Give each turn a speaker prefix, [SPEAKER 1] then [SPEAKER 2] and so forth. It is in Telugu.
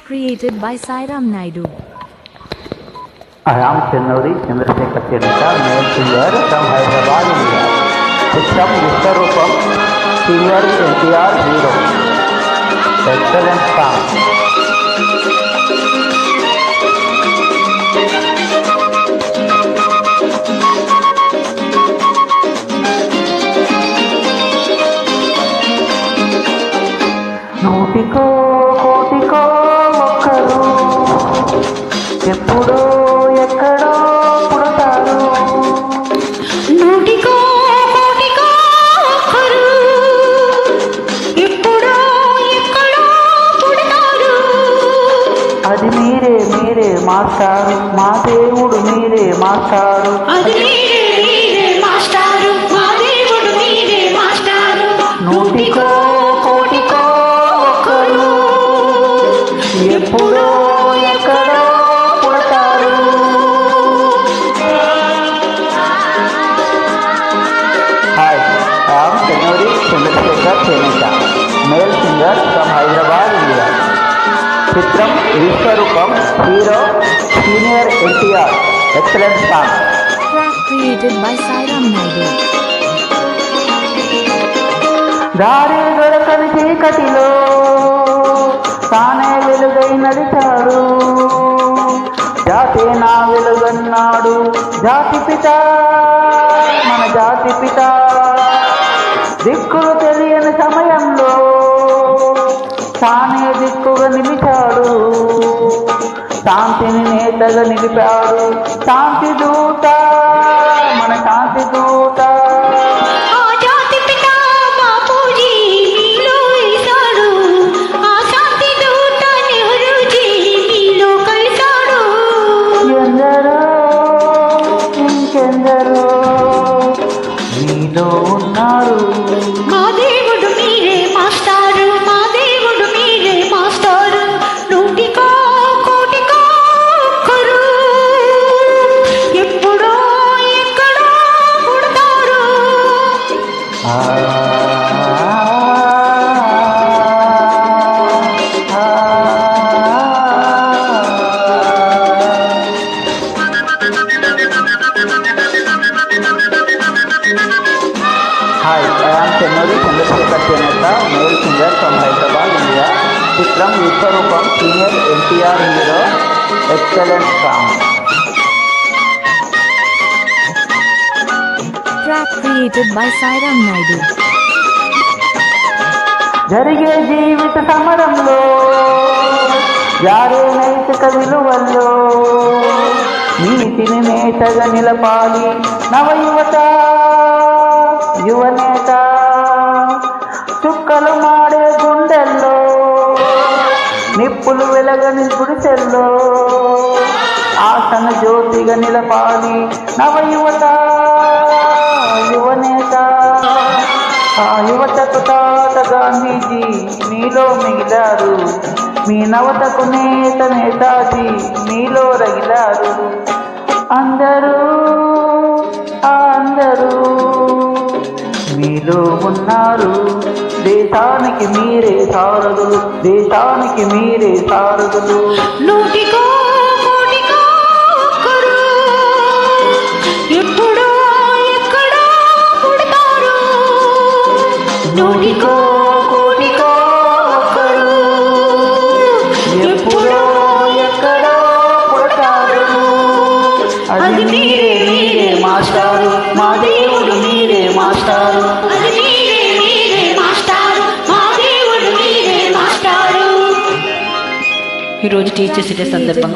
[SPEAKER 1] created by Sairam Naidu.
[SPEAKER 2] I am Chennuri Chandrasekhar Chedika, male singer from Hyderabad, India. System Vishwarupam, senior NTR hero. Excellent song. నూటికో కోటికో ఒక్కరు ఎప్పుడో ఎక్కడో పుడతారు.
[SPEAKER 3] నూటికో కోటికో ఒక్కరు ఎప్పుడో ఎక్కడో పుడతారు.
[SPEAKER 2] అది మీరే మీరే మాస్టారు, మా దేవుడు మీరే మాస్టారు.
[SPEAKER 3] అది మీరే మీరే మాస్టారు, మా దేవుడు మీరే మాస్టారు.
[SPEAKER 2] నూటికో కోటికో ఒక్కరు ఎప్పుడో ఎక్కడో పుడతారు. Hi, I am Chennuri Chandrasekhar చేనేత, male singer from Hyderabad, India. చిత్రం Vishwaroopam, hero senior NTR. Excellent song.
[SPEAKER 1] Track created by Sairam Naidu.
[SPEAKER 2] దారి దొరకని చీకటిలో తానే వెలుగై నడిచాడు. జాతే నా వెలుగన్నాడు జాతి పిత, మన జాతి పిత. దిక్కులు తెలియని సమయంలో తానే దిక్కుగా నిలిచాడు. శాంతిని నేతగా నిలిపాడు. శాంతి దూత, మన శాంతి దూత.
[SPEAKER 3] ఆ జాతి పిత బాపూజీ మీలో వేశాడు. ఆ శాంతి దూత నెహ్రూజీ మీలో కలిశాడు.
[SPEAKER 2] ఎందరో ఇంకెందరో మీలో ఉన్నారు.
[SPEAKER 3] మా దేవుడు మీరే మాస్టారు, మా దేవుడు మీరే మాస్టారు. నూటికో కోటికో ఒక్కరు ఎప్పుడో ఎక్కడో పుడతారు.
[SPEAKER 2] ఆ, ఆ, hi, I am Chennuri Chandrasekhar చేనేత, male singer from Hyderabad, India. చిత్రం Vishwaroopam, senior NTR hero. Excellent song.
[SPEAKER 1] Track created by Sairam Naidu.
[SPEAKER 2] జరిగే జీవిత సమరంలో జారే నైతిక విలువల్లో నీతిని నేతగా నిలపాలి నవయువత యువనేత. చుక్కలు మాడే గుండెల్లో నిప్పులు వెలగని గుడిసెల్లో ఆసన జ్యోతిగా నిలపాలి నవయువత యువనేత. ఆ యువతకు తాత గాంధీజీ మీలో మిగిలారు. మీ నవతకు నేత నేతాజీ మీలో రగిలారు. అందరూ అందరూ మీలో ఉన్నారు. దేశానికి మీరే సారథులు, దేశానికి మీరే సారథులు.
[SPEAKER 3] నూటికో కోటికో ఒక్కరు ఎప్పుడో ఎక్కడో పుడతారు. నూటికో కోటికో ఒక్కరు
[SPEAKER 2] ఎప్పుడో ఎక్కడో పుడతారు. అది మీరే మీరే మాస్టారు, మా దేవుడు మీరే మాస్టారు.
[SPEAKER 3] అది మీరే మీరే మాస్టారు, మా దేవుడు మీరే మాస్టారు.
[SPEAKER 4] ఈరోజు టీచర్స్ డే సందర్భంగా